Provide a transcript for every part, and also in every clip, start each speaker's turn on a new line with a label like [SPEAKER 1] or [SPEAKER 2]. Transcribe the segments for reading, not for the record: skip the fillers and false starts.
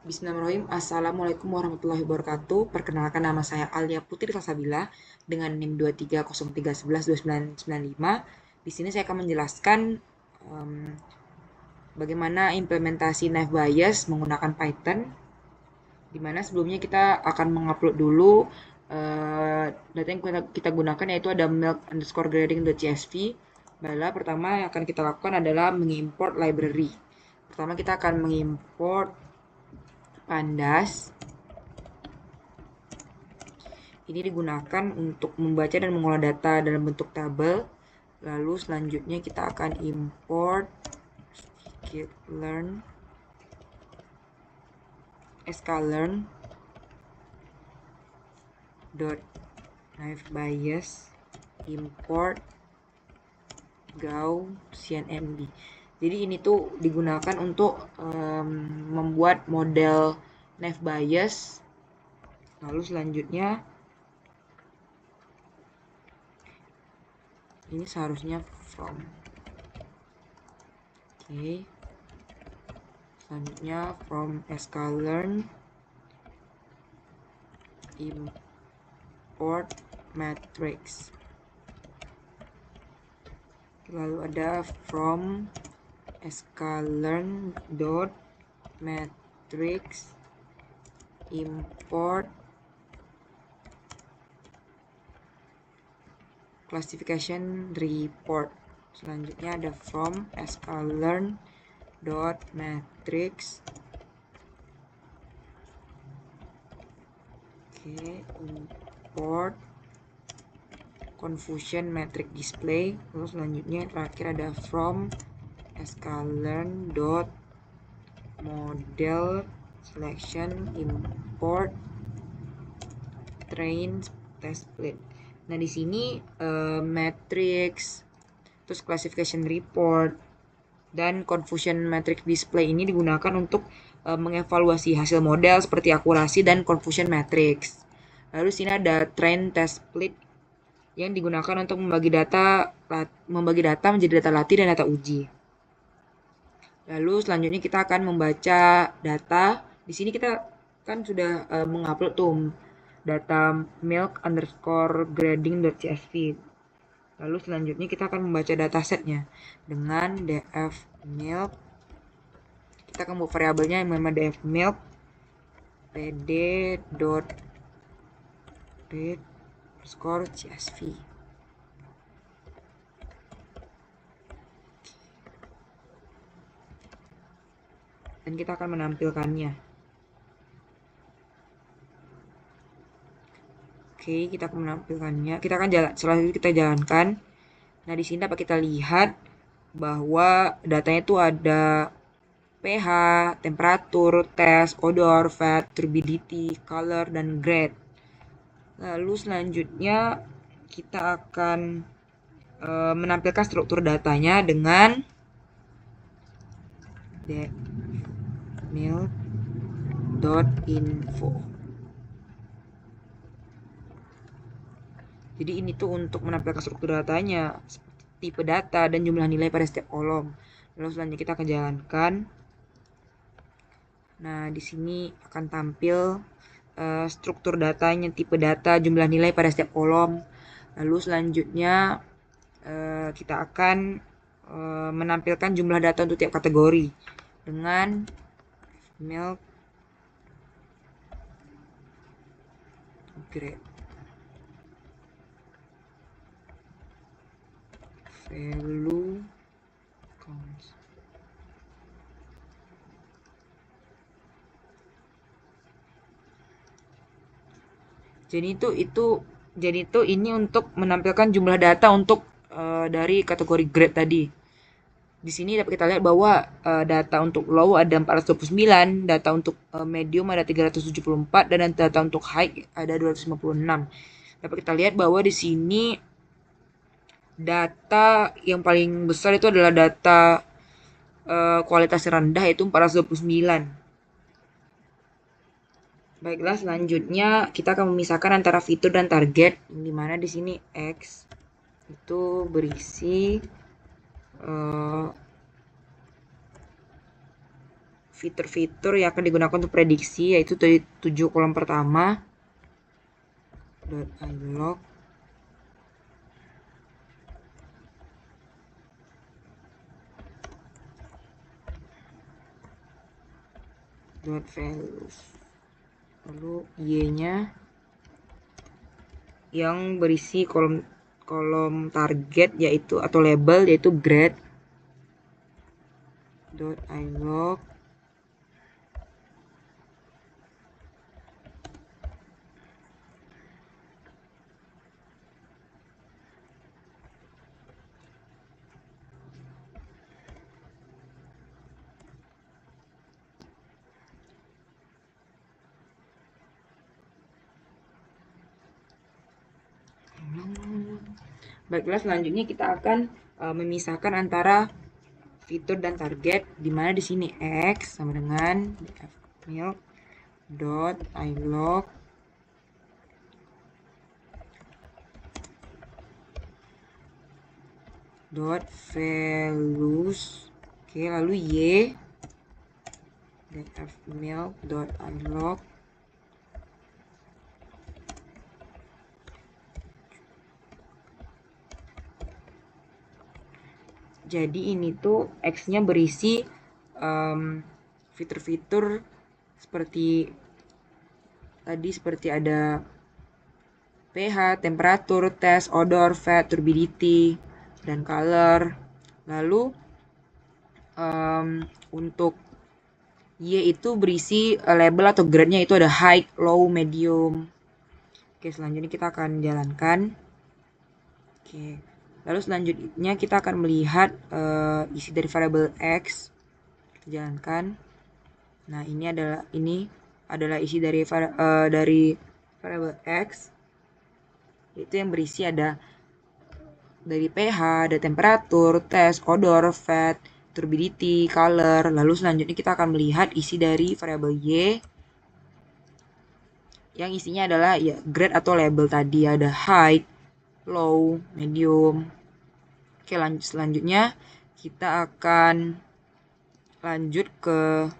[SPEAKER 1] Bismillahirrahmanirrahim. Assalamualaikum warahmatullahi wabarakatuh. Perkenalkan, nama saya Alia Putri Salsabila dengan NIM 2303112995. Di sini saya akan menjelaskan bagaimana implementasi knife bias menggunakan Python. Di mana sebelumnya kita akan mengupload dulu data yang kita gunakan, yaitu ada milk_grading.csv. Pertama yang akan kita lakukan adalah mengimport library. Pertama kita akan mengimport pandas. Ini digunakan untuk membaca dan mengolah data dalam bentuk tabel. Lalu selanjutnya kita akan import sklearn sklearn dot knife bias import Gaussian MB. Jadi ini tuh digunakan untuk membuat model knife bias. Lalu selanjutnya ini seharusnya from. Oke. Selanjutnya from sklearn import matrix. Lalu ada from sklearn dot matrix import classification report. Selanjutnya ada from sklearn dot matrix import confusion matrix display. Lalu selanjutnya terakhir ada from sklearn dot model selection import train test plate. Nah, di sini matrix, terus classification report, dan confusion matrix display ini digunakan untuk mengevaluasi hasil model seperti akurasi dan confusion matrix. Lalu sini ada train test plate yang digunakan untuk membagi data menjadi data latih dan data uji. Lalu selanjutnya kita akan membaca data. Di sini kita kan sudah mengupload tuh data milk_grading.csv. Lalu selanjutnya kita akan membaca datasetnya dengan df milk. Kita akan membuat variabelnya yang bernama df milk pd.read_csv. Dan kita akan menampilkannya. Oke, kita akan menampilkannya. Kita akan setelah itu kita jalankan. Nah, di sini dapat kita lihat bahwa datanya itu ada pH, temperatur, tes, odor, fat, turbidity, color, dan grade. Lalu selanjutnya kita akan menampilkan struktur datanya dengan milk.info. Jadi ini tuh untuk menampilkan struktur datanya, tipe data, dan jumlah nilai pada setiap kolom. Lalu selanjutnya kita akan jalankan. Nah, di sini akan tampil struktur datanya, tipe data, jumlah nilai pada setiap kolom. Lalu selanjutnya kita akan menampilkan jumlah data untuk tiap kategori dengan milk grade value counts. Jadi itu ini untuk menampilkan jumlah data untuk dari kategori grade tadi. Di sini dapat kita lihat bahwa data untuk low ada 429, data untuk medium ada 374, dan data untuk high ada 256. Dapat kita lihat bahwa di sini data yang paling besar itu adalah data kualitas rendah, yaitu 429. Baiklah, selanjutnya kita akan memisahkan antara fitur dan target, di mana di sini X itu berisi fitur-fitur yang akan digunakan untuk prediksi, yaitu 7 kolom pertama. .ilog .values, lalu y-nya yang berisi kolom target yaitu atau label yaitu grade .ilog Baiklah, selanjutnya kita akan memisahkan antara fitur dan target, di mana di sini x sama dengan milk dot ilog dot values. Oke, lalu y milk dot ilog jadi ini tuh X-nya berisi fitur-fitur seperti tadi, seperti ada pH, temperatur, tes, odor, fat, turbidity, dan color. Lalu untuk Y itu berisi label atau grade-nya itu ada high, low, medium. Oke, selanjutnya kita akan jalankan. Oke. Lalu selanjutnya kita akan melihat isi dari variabel X. Kita jalankan. Nah, ini adalah isi dari variabel X. Itu yang berisi ada dari pH, ada temperatur, tes, odor, fat, turbidity, color. Lalu selanjutnya kita akan melihat isi dari variabel Y yang isinya adalah ya grade atau label tadi, ada high, low, medium. Oke, selanjutnya kita akan lanjut ke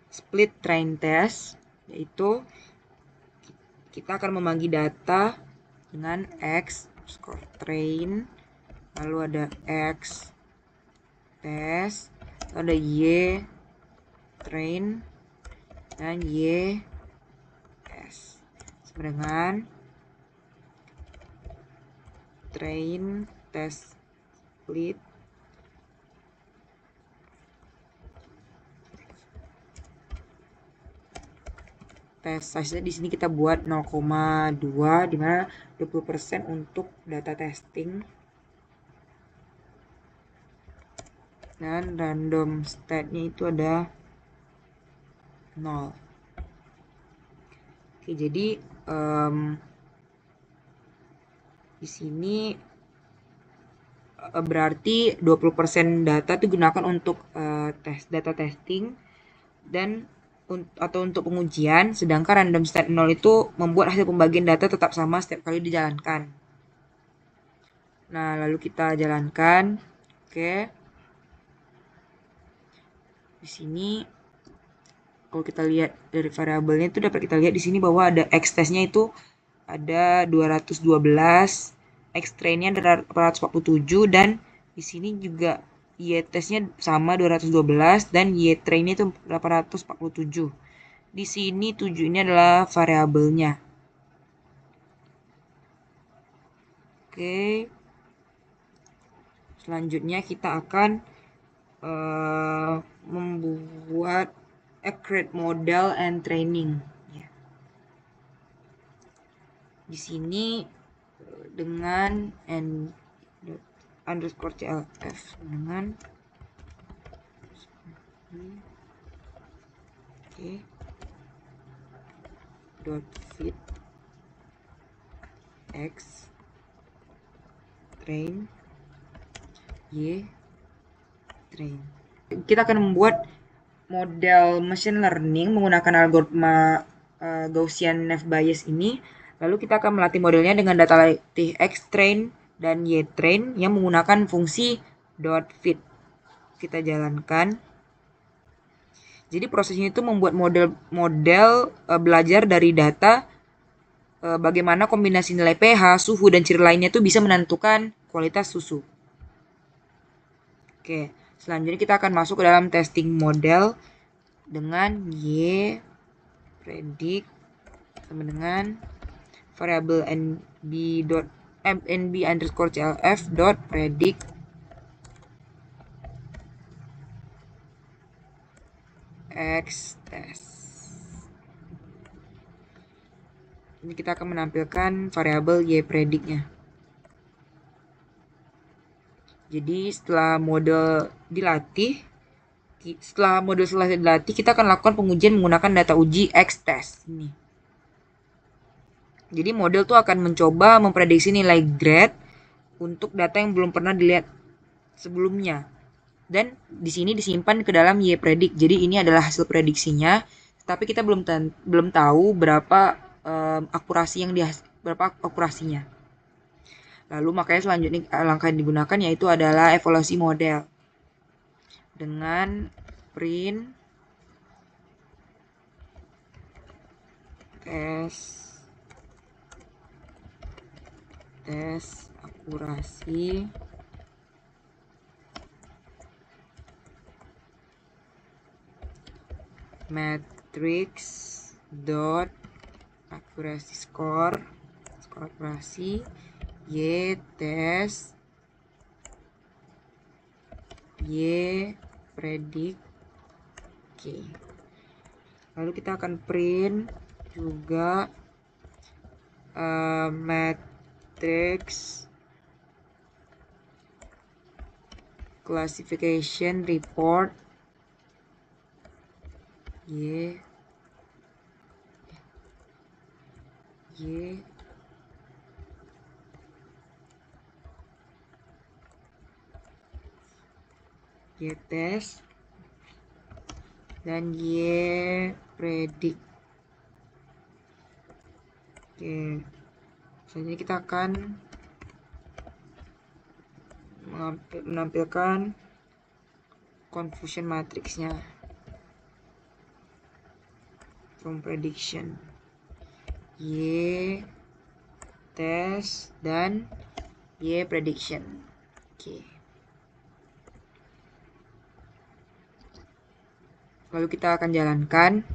[SPEAKER 1] split train test, yaitu kita akan membagi data dengan X score train, lalu ada X test, lalu ada Y train, dan Y test sama dengan train test split test size-nya di sini kita buat 0,2, di mana 20% untuk data testing, dan random state-nya itu ada 0. Oke, jadi di sini berarti 20% data itu digunakan untuk data testing dan atau untuk pengujian, sedangkan random state 0 itu membuat hasil pembagian data tetap sama setiap kali dijalankan. Nah, lalu kita jalankan. Oke. Di sini kalau kita lihat dari variabelnya itu dapat kita lihat di sini bahwa ada X testnya itu ada 212, X trainnya ada 847, dan di sini juga Y testnya sama 212 dan Y trainnya itu 847. Di sini 7 ini adalah variabelnya. Oke. Selanjutnya kita akan membuat accurate model and training. Ya. Di sini dengan underscore clf dengan dot fit X train Y train. Kita akan membuat model machine learning menggunakan algoritma Gaussian Naive Bayes ini. Lalu kita akan melatih modelnya dengan data latih X train dan Y train yang menggunakan fungsi .fit. kita jalankan. Jadi prosesnya itu membuat model belajar dari data bagaimana kombinasi nilai pH, suhu, dan ciri lainnya itu bisa menentukan kualitas susu. Oke, selanjutnya kita akan masuk ke dalam testing model dengan Y predict sama dengan variabel nb underscore clf dot predict x test. Ini kita akan menampilkan variabel y predictnya. Jadi setelah model selesai dilatih, kita akan lakukan pengujian menggunakan data uji x test ini. Jadi model tuh akan mencoba memprediksi nilai grade untuk data yang belum pernah dilihat sebelumnya. Dan di sini disimpan ke dalam y predict. Jadi ini adalah hasil prediksinya, tapi kita belum tahu berapa akurasinya. Lalu makanya selanjutnya langkah yang digunakan yaitu adalah evaluasi model dengan print tes akurasi matrix dot accuracy score akurasi y test y predict. Oke. Lalu kita akan print juga matrix classification report y test dan y predict. Oke, selanjutnya kita akan menampilkan confusion matrixnya from prediction y test dan y prediction. Oke. Lalu kita akan jalankan.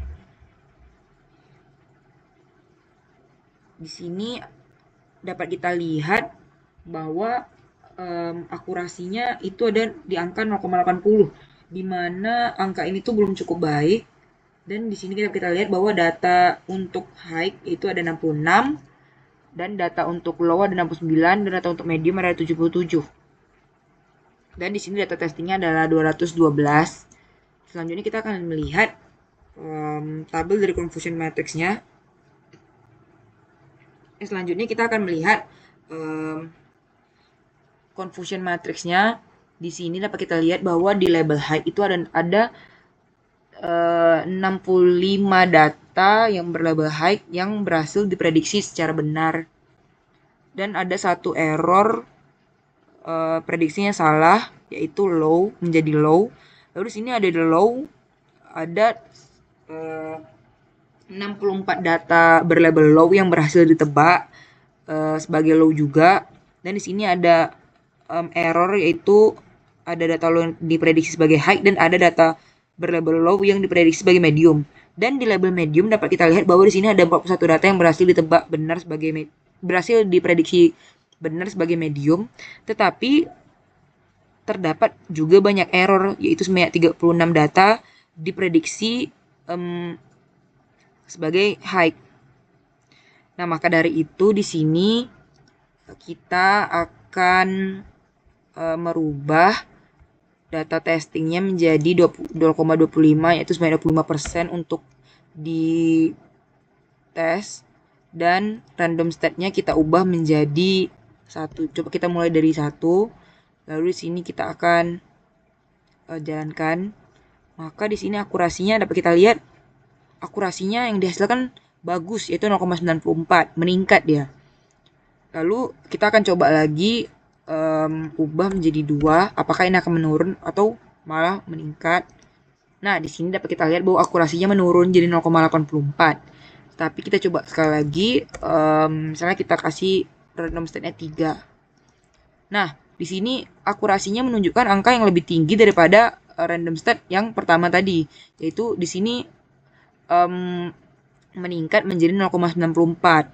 [SPEAKER 1] Di sini dapat kita lihat bahwa akurasinya itu ada di angka 0,80, di mana angka ini tuh belum cukup baik. Dan di sini kita lihat bahwa data untuk high itu ada 66, dan data untuk low ada 69, dan data untuk medium ada 77. Dan di sini data testingnya adalah 212. Selanjutnya kita akan melihat tabel dari confusion matrixnya. Selanjutnya kita akan melihat confusion matrixnya. Di sini dapat kita lihat bahwa di label high itu ada 65 data yang berlabel high yang berhasil diprediksi secara benar. Dan ada satu error prediksinya salah, yaitu low menjadi low. Lalu di sini ada the low, ada 64 data berlabel low yang berhasil ditebak sebagai low juga. Dan di sini ada error, yaitu ada data low yang diprediksi sebagai high dan ada data berlabel low yang diprediksi sebagai medium. Dan di label medium dapat kita lihat bahwa di sini ada 41 data yang berhasil ditebak benar berhasil diprediksi benar sebagai medium, tetapi terdapat juga banyak error, yaitu sebanyak 36 data diprediksi sebagai high. Nah, maka dari itu di sini kita akan merubah data testingnya menjadi 0,25, yaitu sebanyak 25% untuk di tes, dan random state-nya kita ubah menjadi 1. Coba kita mulai dari 1. Lalu di sini kita akan jalankan. Maka di sini akurasinya dapat kita lihat, akurasinya yang dihasilkan bagus, yaitu 0,94, meningkat dia. Lalu kita akan coba lagi ubah menjadi 2. Apakah ini akan menurun atau malah meningkat. Nah, di sini dapat kita lihat bahwa akurasinya menurun jadi 0,84. Tapi kita coba sekali lagi, misalnya kita kasih random state-nya 3. Nah, di sini akurasinya menunjukkan angka yang lebih tinggi daripada random state yang pertama tadi, yaitu di sini meningkat menjadi 0,94.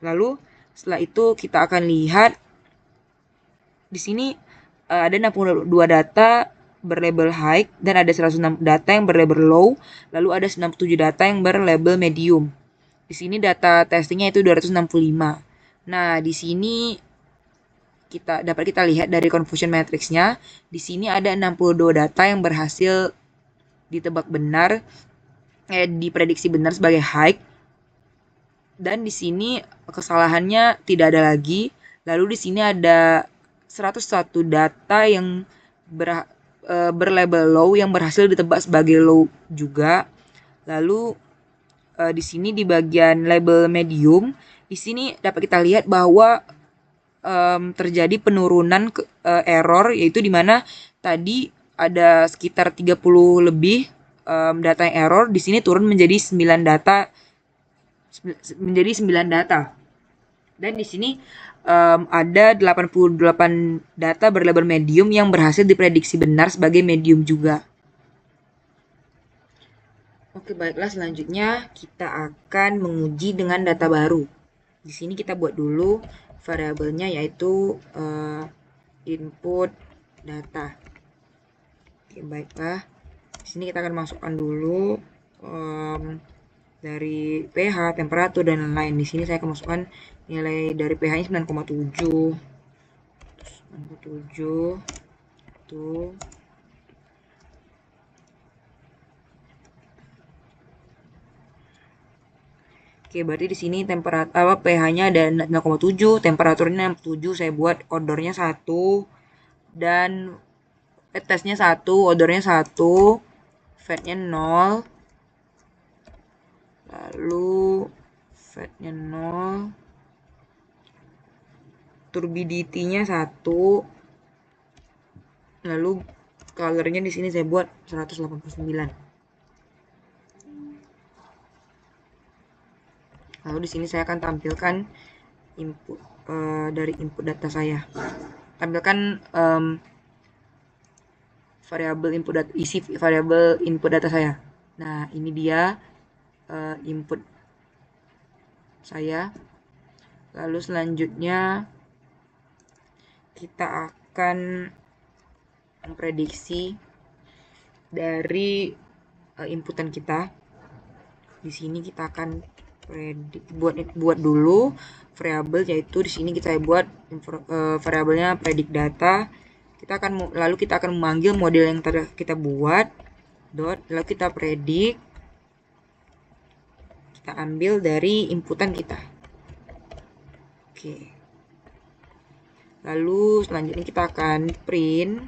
[SPEAKER 1] Lalu setelah itu kita akan lihat di sini ada 62 data berlabel high dan ada 106 data yang berlabel low, lalu ada 97 data yang berlabel medium. Di sini data testingnya itu 265. Nah, di sini dapat kita lihat dari confusion matrixnya, di sini ada 62 data yang berhasil ditebak benar, diprediksi benar sebagai high. Dan di sini kesalahannya tidak ada lagi. Lalu di sini ada 101 data yang berlabel low yang berhasil ditebak sebagai low juga. Lalu di sini di bagian label medium, di sini dapat kita lihat bahwa terjadi penurunan error, yaitu di mana tadi ada sekitar 30 lebih data yang error, di sini turun menjadi 9 data. Dan di sini ada 88 data berlabel medium yang berhasil diprediksi benar sebagai medium juga. Oke, baiklah, selanjutnya kita akan menguji dengan data baru. Di sini kita buat dulu variabelnya, yaitu input data. Oke, baiklah. Di sini kita akan masukkan dulu dari pH, temperatur, dan lain-lain. Di sini saya akan masukkan nilai dari pH-nya 9,7. 9,7 tuh. Oke, berarti di sini pH-nya ada 0,7, temperaturnya 67, saya buat odornya 1 dan tesnya 1, odornya 1, fatnya 0. Lalu fatnya 0, turbidity-nya 1. Lalu colornya di sini saya buat 189. Lalu di sini saya akan tampilkan input dari input data saya. Tampilkan isi variabel input data saya. Nah, ini dia input saya. Lalu selanjutnya kita akan memprediksi dari inputan kita. Di sini kita akan buat dulu variabel, yaitu di sini kita buat variabelnya predict data. Lalu kita akan memanggil model yang tadi kita buat lalu kita predict, kita ambil dari inputan kita. Oke, lalu selanjutnya kita akan print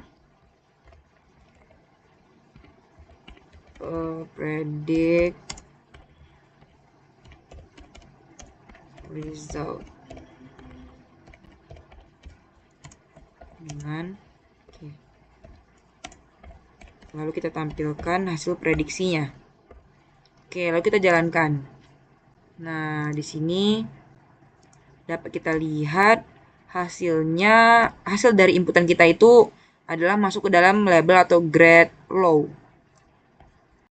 [SPEAKER 1] predict result dengan lalu kita tampilkan hasil prediksinya. Oke, lalu kita jalankan. Nah, di sini dapat kita lihat hasil dari inputan kita itu adalah masuk ke dalam label atau grade low.